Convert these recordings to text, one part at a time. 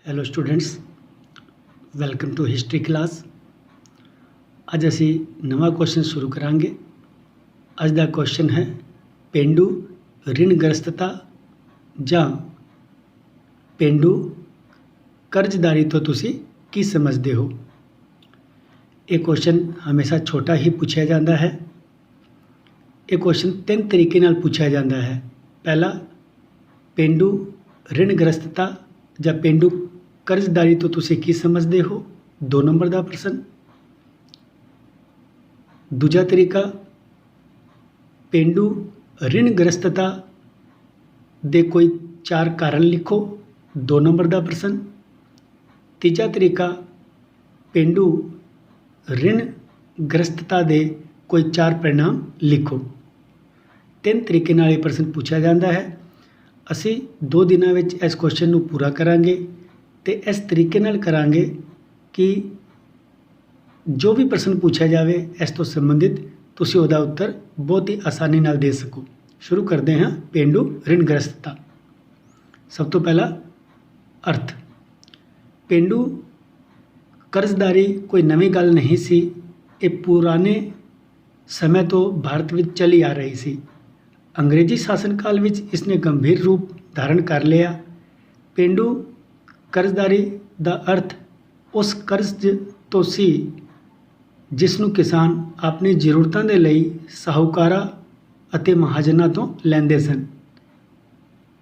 Hello students, welcome to history class. अज असी नवा क्वेश्चन शुरू करांगे। अज दा क्वेश्चन है पेंडू ऋणग्रस्तता जां पेंडू कर्जदारी तो तुसी की समझते हो। ये क्वेश्चन हमेशा छोटा ही पूछा जाता है। ये क्वेश्चन 3 तरीके नाल पूछा जाता है। पहला, पेंडू ऋणग्रस्तता जां पेंडू कर्जदारी तो तुसी की समझते हो, 2 नंबर का प्रश्न। दूजा तरीका, पेंडू ऋणग्रस्तता दे कोई 4 कारण लिखो, 2 नंबर का प्रश्न। तीजा तरीका, पेंडू ऋणग्रस्तता दे कोई 4 परिणाम लिखो। 3 तरीके नाल ये प्रश्न पूछा जाता है। असी 2 दिनों में इस क्वेश्चन को पूरा करांगे तो इस तरीके नाल करांगे कि जो भी प्रश्न पूछा जाए इस तो संबंधित तुसी उहदा उत्तर बहुत ही आसानी नाल दे सको। शुरू करते हैं पेंडू ऋणग्रस्तता। सब तो पहला अर्थ, पेंडू कर्जदारी कोई नवी गल नहीं सी। ये पुराने समय तो भारत में चली आ रही सी। अंग्रेजी शासन काल में इसने गंभीर रूप धारण कर लिया। पेंडू कर्जदारी का अर्थ उस कर्ज तो सी जिसनूं किसान अपनी जरूरतों के लिए साहूकारा अते महाजनां तो लैंदे सन।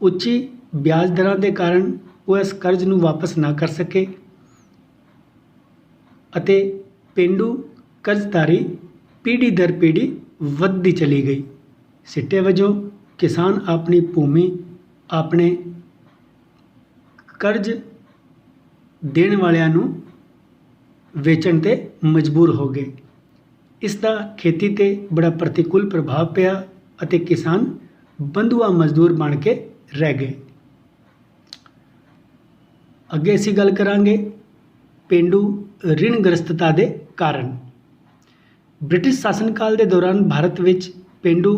उच्ची ब्याज दरां के कारण वो इस कर्ज नूं वापस ना कर सके अते पेंडू कर्जदारी पीढ़ी दर पीढ़ी वधदी चली गई। सिट्टे वजों किसान अपनी भूमि अपने कर्ज देण वालियां नूं वेचण ते मजबूर हो गए। इसका खेती ते बड़ा प्रतिकूल प्रभाव पिया अते किसान बंधुआ मजदूर बन के रह गए। अगे असीं गल करांगे पेंडू ऋणग्रस्तता दे कारण। ब्रिटिश शासन काल के दौरान भारत विच पेंडू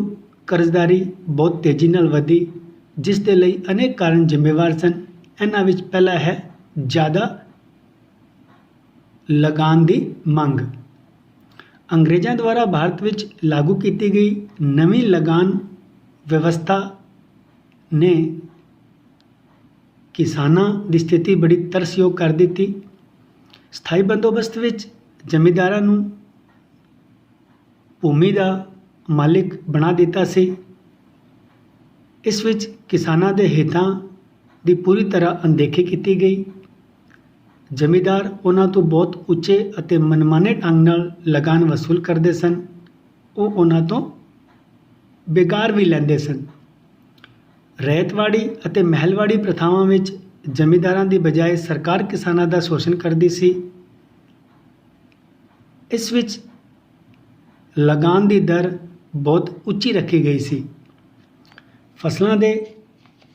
कर्जदारी बहुत तेजी नाल वधी, जिस दे लई अनेक कारण जिम्मेवार सन। इन्हां विच पहला है ज़्यादा लगान की मंग। अंग्रेज़ों द्वारा भारत विच लागू की गई नवी लगान व्यवस्था ने किसानां की स्थिति बड़ी तरसयोग कर दी। स्थाई बंदोबस्त विच जमींदारां नूं भूमि का मालिक बना दिता सी। इस विच किसानां दे हितां दी पूरी तरह अनदेखी की गई। जमींदार उन्हां तो बहुत उच्चे अते मनमाने ढंग नाल लगान वसूल करते सन। वो उन्हां तो बेकार भी लैंदे सन। रैयतवाड़ी अते महलवाड़ी प्रथावां विच जमींदारां दी बजाय सरकार किसानां दा शोषण करदी सी। इस विच लगान दी दर बहुत उच्ची रखी गई सी। फसलों के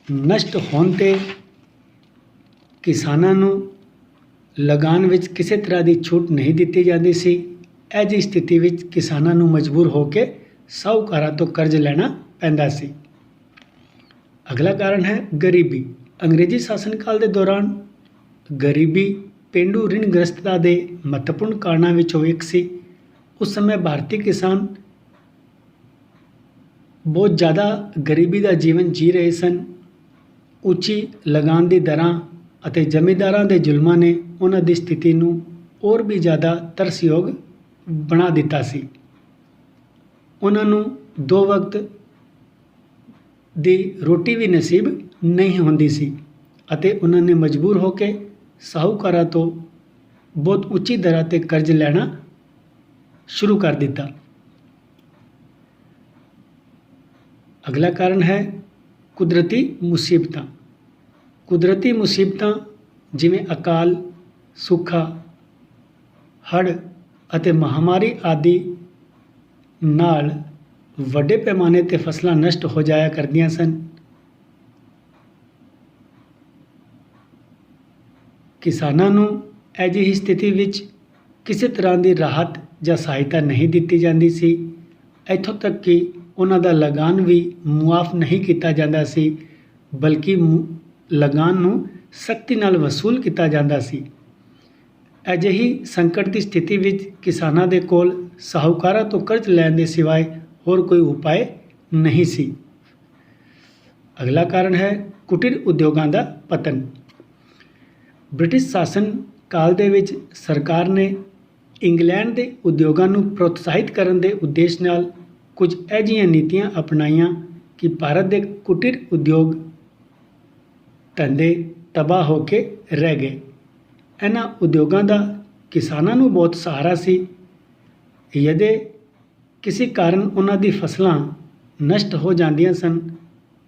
नष्ट होने ते किसानां नूं लगान विच किसी तरह की छूट नहीं दी जाती सी। ਇਹ जी स्थिति विच किसानां नूं मजबूर होकर साहूकारां तो कर्ज लेना पैंदा सी। अगला कारण है गरीबी। अंग्रेजी शासन काल के दौरान गरीबी पेंडू ऋणग्रस्तता के महत्वपूर्ण कारणों विचों एक सी। उस समय भारतीय किसान बहुत ज़्यादा गरीबी का जीवन जी रहे सन। उच्ची लगान की दरां ਅਤੇ जमींदारां के जुल्मां ने उन्हां दी स्थिति नूं और भी ज़्यादा तरसयोग बना दिता सी। उन्हां नूं 2 वक्त दी रोटी भी नसीब नहीं होंदी सी अते उन्हां ने मजबूर होकर साहूकारां तो बहुत उच्ची दरां ते कर्ज लेना शुरू कर दिता। अगला कारण है कुदरती मुसीबतां। कुदरती मुसीबतां जिवें अकाल, सूखा, हड़ अते महामारी आदि नाल वड्डे पैमाने ते फसलां नष्ट हो जाया करदियां सन। किसानां नूं अजिही स्थिति विच किसी तरह की राहत जां सहायता नहीं दी जाती सी। इत्थों तक कि उन्हां दा लगान भी मुआफ नहीं किया जाता सी, बल्कि लगान नूं ਸਖਤੀ ਨਾਲ ਵਸੂਲ ਕੀਤਾ ਜਾਂਦਾ ਸੀ। ਅਜਿਹੀ ਸੰਕਟ ਦੀ ਸਥਿਤੀ ਵਿੱਚ ਕਿਸਾਨਾਂ ਦੇ ਕੋਲ ਸਾਹੂਕਾਰਾਂ ਤੋਂ ਕਰਜ਼ ਲੈਣ ਦੇ ਸਿਵਾਏ ਹੋਰ ਕੋਈ ਉਪਾਅ ਨਹੀਂ ਸੀ। ਅਗਲਾ ਕਾਰਨ ਹੈ ਕੁਟੀਰ ਉਦਯੋਗਾਂ ਦਾ ਪਤਨ। ਬ੍ਰਿਟਿਸ਼ ਸ਼ਾਸਨ ਕਾਲ ਦੇ ਵਿੱਚ ਸਰਕਾਰ ਨੇ ਇੰਗਲੈਂਡ ਦੇ ਉਦਯੋਗਾਂ ਨੂੰ ਪ੍ਰੋਤਸਾਹਿਤ ਕਰਨ ਦੇ ਉਦੇਸ਼ ਨਾਲ ਕੁਝ ਅਜਿਹੀਆਂ ਨੀਤੀਆਂ ਅਪਣਾਈਆਂ ਕਿ ਭਾਰਤ ਦੇ ਕੁਟੀਰ ਉਦਯੋਗ ਧੰਦੇ ਤਬਾਹ ਹੋ ਕੇ ਰਹਿ ਗਏ। ਇਹਨਾਂ ਉਦਯੋਗਾਂ ਦਾ ਕਿਸਾਨਾਂ ਨੂੰ ਬਹੁਤ ਸਹਾਰਾ ਸੀ। ਯਦੇ ਕਿਸੇ ਕਾਰਨ ਉਹਨਾਂ ਦੀ ਫਸਲਾਂ ਨਸ਼ਟ ਹੋ ਜਾਂਦੀਆਂ ਸਨ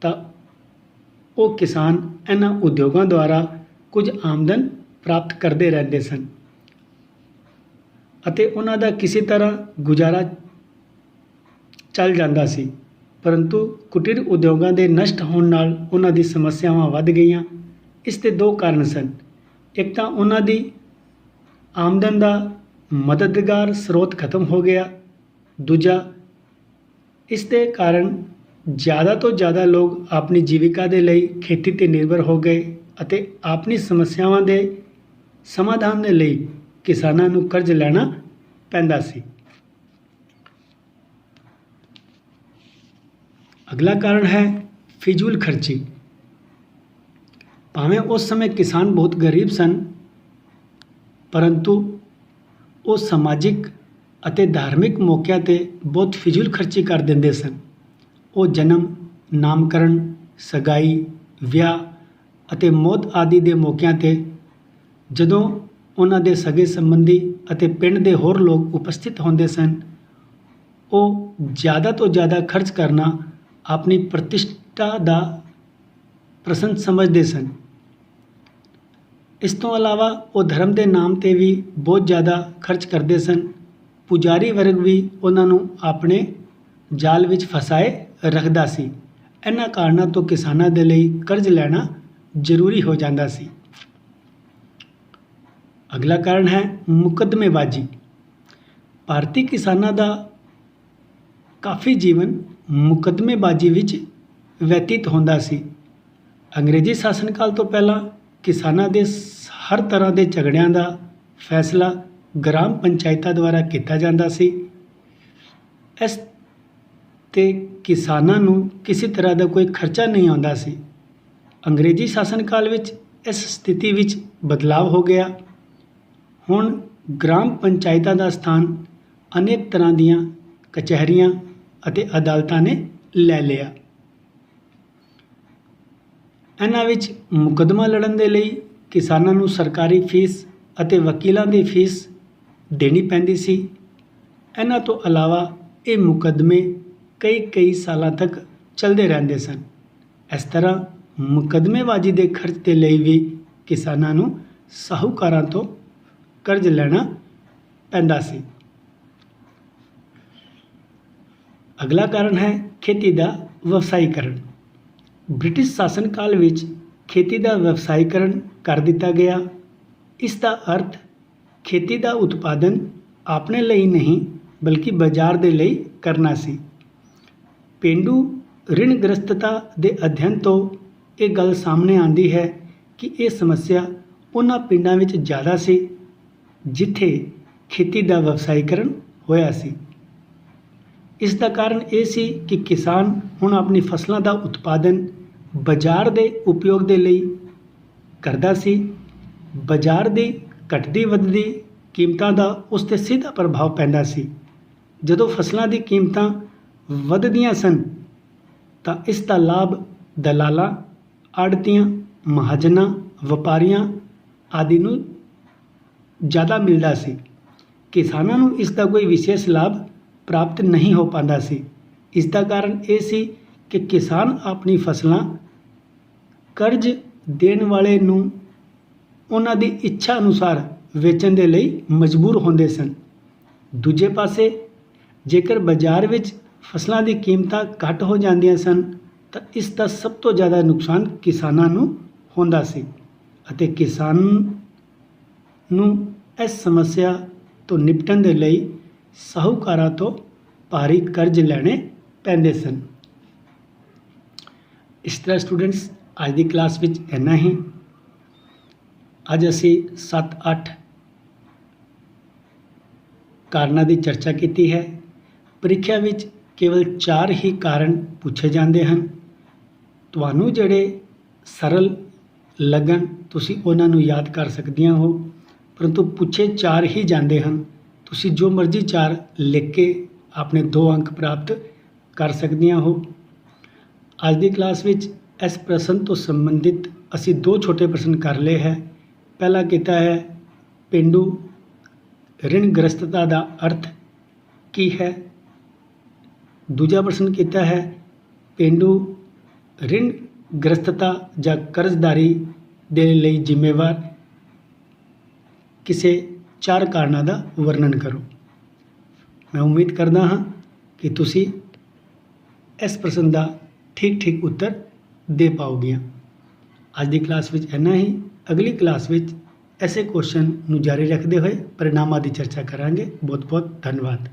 ਤਾਂ ਉਹ ਕਿਸਾਨ ਇਹਨਾਂ ਉਦਯੋਗਾਂ ਦੁਆਰਾ ਕੁਝ ਆਮਦਨ ਪ੍ਰਾਪਤ ਕਰਦੇ ਰਹਿੰਦੇ ਸਨ ਅਤੇ ਉਹਨਾਂ ਦਾ ਕਿਸੇ ਤਰ੍ਹਾਂ ਗੁਜ਼ਾਰਾ ਚੱਲ ਜਾਂਦਾ ਸੀ। ਪਰੰਤੂ ਕੁਟੀਰ ਉਦਯੋਗਾਂ ਦੇ ਨਸ਼ਟ ਹੋਣ ਨਾਲ ਉਹਨਾਂ ਦੀ ਸਮੱਸਿਆਵਾਂ ਵੱਧ ਗਈਆਂ। ਇਸ ਦੇ ਦੋ ਕਾਰਨ ਸਨ। ਇੱਕ ਤਾਂ ਉਹਨਾਂ ਦੀ ਆਮਦਨ ਦਾ ਮਦਦਗਾਰ ਸਰੋਤ ਖਤਮ ਹੋ ਗਿਆ। ਦੂਜਾ, ਇਸ ਦੇ ਕਾਰਨ ਜ਼ਿਆਦਾ ਤੋਂ ਜ਼ਿਆਦਾ ਲੋਕ ਆਪਣੀ ਜੀਵਿਕਾ ਦੇ ਲਈ ਖੇਤੀ 'ਤੇ ਨਿਰਭਰ ਹੋ ਗਏ ਅਤੇ ਆਪਣੀ ਸਮੱਸਿਆਵਾਂ ਦੇ ਸਮਾਧਾਨ ਦੇ ਲਈ ਕਿਸਾਨਾਂ ਨੂੰ ਕਰਜ਼ ਲੈਣਾ ਪੈਂਦਾ ਸੀ। ਅਗਲਾ ਕਾਰਨ ਹੈ ਫਿਜ਼ੂਲ ਖਰਚੀ। ਭਾਵੇਂ ਉਸ ਸਮੇਂ ਕਿਸਾਨ ਬਹੁਤ ਗਰੀਬ ਸਨ, ਪਰੰਤੂ ਉਹ ਸਮਾਜਿਕ ਅਤੇ ਧਾਰਮਿਕ ਮੌਕਿਆਂ 'ਤੇ ਬਹੁਤ ਫਿਜ਼ੂਲ ਖਰਚੀ ਕਰ ਦਿੰਦੇ ਸਨ। ਉਹ ਜਨਮ, ਨਾਮਕਰਨ, ਸਗਾਈ, ਵਿਆਹ ਅਤੇ ਮੌਤ ਆਦਿ ਦੇ ਮੌਕਿਆਂ 'ਤੇ ਜਦੋਂ ਉਹਨਾਂ ਦੇ ਸਗੇ ਸੰਬੰਧੀ ਅਤੇ ਪਿੰਡ ਦੇ ਹੋਰ ਲੋਕ ਉਪਸਥਿਤ ਹੁੰਦੇ ਸਨ, ਉਹ ਜ਼ਿਆਦਾ ਤੋਂ ਜ਼ਿਆਦਾ ਖਰਚ ਕਰਨਾ ਆਪਣੀ ਪ੍ਰਤਿਸ਼ਠਾ ਦਾ ਪ੍ਰਸ਼ਨ ਸਮਝਦੇ ਸਨ। ਇਸ ਤੋਂ ਇਲਾਵਾ ਉਹ ਧਰਮ ਦੇ ਨਾਮ 'ਤੇ ਵੀ ਬਹੁਤ ਜ਼ਿਆਦਾ ਖਰਚ ਕਰਦੇ ਸਨ। ਪੁਜਾਰੀ ਵਰਗ ਵੀ ਉਹਨਾਂ ਨੂੰ ਆਪਣੇ ਜਾਲ ਵਿੱਚ ਫਸਾਏ ਰੱਖਦਾ ਸੀ। ਇਹਨਾਂ ਕਾਰਨਾਂ ਤੋਂ ਕਿਸਾਨਾਂ ਦੇ ਲਈ ਕਰਜ਼ ਲੈਣਾ ਜ਼ਰੂਰੀ ਹੋ ਜਾਂਦਾ ਸੀ। ਅਗਲਾ ਕਾਰਨ ਹੈ ਮੁਕੱਦਮੇਬਾਜ਼ੀ। ਭਾਰਤੀ ਕਿਸਾਨਾਂ ਦਾ ਕਾਫੀ ਜੀਵਨ ਮੁਕੱਦਮੇਬਾਜ਼ੀ ਵਿੱਚ ਬਤੀਤ ਹੁੰਦਾ ਸੀ। ਅੰਗਰੇਜ਼ੀ ਸ਼ਾਸਨ ਕਾਲ ਤੋਂ ਪਹਿਲਾਂ ਕਿਸਾਨਾਂ ਦੇ ਹਰ ਤਰ੍ਹਾਂ ਦੇ ਝਗੜਿਆਂ ਦਾ ਫੈਸਲਾ ਗ੍ਰਾਮ ਪੰਚਾਇਤਾਂ ਦੁਆਰਾ ਕੀਤਾ ਜਾਂਦਾ ਸੀ। ਇਸ 'ਤੇ ਕਿਸਾਨਾਂ ਨੂੰ ਕਿਸੇ ਤਰ੍ਹਾਂ ਦਾ ਕੋਈ ਖਰਚਾ ਨਹੀਂ ਆਉਂਦਾ ਸੀ। ਅੰਗਰੇਜ਼ੀ ਸ਼ਾਸਨ ਕਾਲ ਵਿੱਚ ਇਸ ਸਥਿਤੀ ਵਿੱਚ ਬਦਲਾਅ ਹੋ ਗਿਆ। ਹੁਣ ਗ੍ਰਾਮ ਪੰਚਾਇਤਾਂ ਦਾ ਸਥਾਨ ਅਨੇਕ ਤਰ੍ਹਾਂ ਦੀਆਂ ਕਚਹਿਰੀਆਂ ਅਤੇ ਅਦਾਲਤਾਂ ਨੇ ਲੈ ਲਿਆ। ਇਹਨਾਂ ਵਿੱਚ ਮੁਕੱਦਮਾ ਲੜਨ ਦੇ ਲਈ ਕਿਸਾਨਾਂ ਨੂੰ ਸਰਕਾਰੀ ਫੀਸ ਅਤੇ ਵਕੀਲਾਂ ਦੀ ਫੀਸ ਦੇਣੀ ਪੈਂਦੀ ਸੀ। ਇਹਨਾਂ ਤੋਂ ਇਲਾਵਾ ਇਹ ਮੁਕੱਦਮੇ ਕਈ ਸਾਲਾਂ ਤੱਕ ਚੱਲਦੇ ਰਹਿੰਦੇ ਸਨ। ਇਸ ਤਰ੍ਹਾਂ ਮੁਕੱਦਮੇਬਾਜ਼ੀ ਦੇ ਖਰਚ ਦੇ ਲਈ ਵੀ ਕਿਸਾਨਾਂ ਨੂੰ ਸਾਹੂਕਾਰਾਂ ਤੋਂ ਕਰਜ਼ ਲੈਣਾ ਪੈਂਦਾ ਸੀ। ਅਗਲਾ ਕਾਰਨ ਹੈ ਖੇਤੀ ਦਾ ਵਿਵਸਾਈਕਰਨ। ਬ੍ਰਿਟਿਸ਼ ਸ਼ਾਸਨ ਕਾਲ ਵਿੱਚ ਖੇਤੀ ਦਾ ਵਿਵਸਾਈਕਰਨ ਕਰ ਦਿੱਤਾ ਗਿਆ। ਇਸ ਦਾ ਅਰਥ ਖੇਤੀ ਦਾ ਉਤਪਾਦਨ ਆਪਣੇ ਲਈ ਨਹੀਂ ਬਲਕਿ ਬਾਜ਼ਾਰ ਦੇ ਲਈ ਕਰਨਾ ਸੀ। ਪੇਂਡੂ ਰਿਣਗ੍ਰਸਤਤਾ ਦੇ ਅਧਿਐਨ ਤੋਂ ਇਹ ਗੱਲ ਸਾਹਮਣੇ ਆਉਂਦੀ ਹੈ ਕਿ ਇਹ ਸਮੱਸਿਆ ਉਹਨਾਂ ਪਿੰਡਾਂ ਵਿੱਚ ਜ਼ਿਆਦਾ ਸੀ ਜਿੱਥੇ ਖੇਤੀ ਦਾ ਵਿਵਸਾਈਕਰਨ ਹੋਇਆ ਸੀ। ਇਸ ਦਾ ਕਾਰਨ ਇਹ ਸੀ ਕਿ ਕਿਸਾਨ ਹੁਣ ਆਪਣੀ ਫਸਲਾਂ ਦਾ ਉਤਪਾਦਨ ਬਾਜ਼ਾਰ ਦੇ ਉਪਯੋਗ ਦੇ ਲਈ ਕਰਦਾ ਸੀ। ਬਾਜ਼ਾਰ ਦੀ ਘਟਦੀ ਵੱਧਦੀ ਕੀਮਤਾਂ ਦਾ ਉਸ 'ਤੇ ਸਿੱਧਾ ਪ੍ਰਭਾਵ ਪੈਂਦਾ ਸੀ। ਜਦੋਂ ਫਸਲਾਂ ਦੀ ਕੀਮਤਾਂ ਵੱਧਦੀਆਂ ਸਨ ਤਾਂ ਇਸ ਦਾ ਲਾਭ ਦਲਾਲਾਂ, ਆੜ੍ਹਤੀਆਂ, ਮਹਾਜਨਾਂ, ਵਪਾਰੀਆਂ ਆਦਿ ਨੂੰ ਜ਼ਿਆਦਾ ਮਿਲਦਾ ਸੀ। ਕਿਸਾਨਾਂ ਨੂੰ ਇਸ ਦਾ ਕੋਈ ਵਿਸ਼ੇਸ਼ ਲਾਭ ਪ੍ਰਾਪਤ ਨਹੀਂ ਹੋ ਪਾਉਂਦਾ ਸੀ। ਇਸ ਦਾ ਕਾਰਨ ਇਹ ਸੀ ਕਿ ਕਿਸਾਨ ਆਪਣੀ ਫਸਲਾਂ ਕਰਜ਼ ਦੇਣ ਵਾਲੇ ਨੂੰ ਉਹਨਾਂ ਦੀ ਇੱਛਾ ਅਨੁਸਾਰ ਵੇਚਣ ਦੇ ਲਈ ਮਜਬੂਰ ਹੁੰਦੇ ਸਨ। ਦੂਜੇ ਪਾਸੇ ਜੇਕਰ ਬਾਜ਼ਾਰ ਵਿੱਚ ਫਸਲਾਂ ਦੀ ਕੀਮਤਾਂ ਘੱਟ ਹੋ ਜਾਂਦੀਆਂ ਸਨ ਤਾਂ ਇਸ ਦਾ ਸਭ ਤੋਂ ਜ਼ਿਆਦਾ ਨੁਕਸਾਨ ਕਿਸਾਨਾਂ ਨੂੰ ਹੁੰਦਾ ਸੀ ਅਤੇ ਕਿਸਾਨ ਨੂੰ ਇਸ ਸਮੱਸਿਆ ਤੋਂ ਨਿਪਟਣ ਦੇ ਲਈ ਸਾਹੂਕਾਰਾਂ ਤੋਂ ਭਾਰੀ ਕਰਜ਼ ਲੈਣੇ ਪੈਂਦੇ ਸਨ। ਇਸ ਤਰ੍ਹਾਂ ਸਟੂਡੈਂਟਸ ਅੱਜ ਦੀ ਕਲਾਸ ਵਿੱਚ ਇੰਨਾ ਹੀ। ਅੱਜ ਅਸੀਂ 7-8 ਕਾਰਨਾਂ ਦੀ ਚਰਚਾ ਕੀਤੀ ਹੈ। ਪ੍ਰੀਖਿਆ ਵਿੱਚ ਕੇਵਲ 4 ਹੀ ਕਾਰਨ ਪੁੱਛੇ ਜਾਂਦੇ ਹਨ। ਤੁਹਾਨੂੰ ਜਿਹੜੇ ਸਰਲ ਲੱਗਣ ਤੁਸੀਂ ਉਹਨਾਂ ਨੂੰ ਯਾਦ ਕਰ ਸਕਦੀਆਂ ਹੋ, ਪਰੰਤੂ ਪੁੱਛੇ 4 ਹੀ ਜਾਂਦੇ ਹਨ। ਤੁਸੀਂ ਜੋ ਮਰਜ਼ੀ 4 ਲਿਖ ਕੇ ਆਪਣੇ 2 ਅੰਕ ਪ੍ਰਾਪਤ ਕਰ ਸਕਦੀਆਂ ਹੋ। ਅੱਜ ਦੀ ਕਲਾਸ ਵਿੱਚ ਇਸ ਪ੍ਰਸ਼ਨ ਤੋਂ ਸੰਬੰਧਿਤ ਅਸੀਂ 2 ਛੋਟੇ ਪ੍ਰਸ਼ਨ ਕਰ ਲਏ ਹੈ। ਪਹਿਲਾ ਕੀਤਾ ਹੈ ਪੇਂਡੂ ਰਿਣਗ੍ਰਸਤਤਾ ਦਾ ਅਰਥ ਕੀ ਹੈ। ਦੂਜਾ ਪ੍ਰਸ਼ਨ ਕੀਤਾ ਹੈ ਪੇਂਡੂ ਰਿਣਗ੍ਰਸਤਤਾ ਜਾਂ ਕਰਜ਼ਦਾਰੀ ਦੇ ਲਈ ਜ਼ਿੰਮੇਵਾਰ ਕਿਸੇ 4 ਕਾਰਨਾਂ ਦਾ ਵਰਣਨ ਕਰੋ। ਮੈਂ ਉਮੀਦ ਕਰਦਾ ਹਾਂ ਕਿ ਤੁਸੀਂ ਇਸ ਪ੍ਰਸ਼ਨ ਦਾ ਠੀਕ ਉੱਤਰ ਦੇ ਪਾਓਗੇ। ਅੱਜ ਦੀ ਕਲਾਸ ਵਿੱਚ ਇੰਨਾ ਹੀ। ਅਗਲੀ ਕਲਾਸ ਵਿੱਚ ਐਸੇ ਕੁਐਸਚਨ ਨੂੰ ਜਾਰੀ ਰੱਖਦੇ ਹੋਏ ਪਰਿਣਾਮਾਂ ਦੀ ਚਰਚਾ ਕਰਾਂਗੇ। ਬਹੁਤ ਬਹੁਤ ਧੰਨਵਾਦ।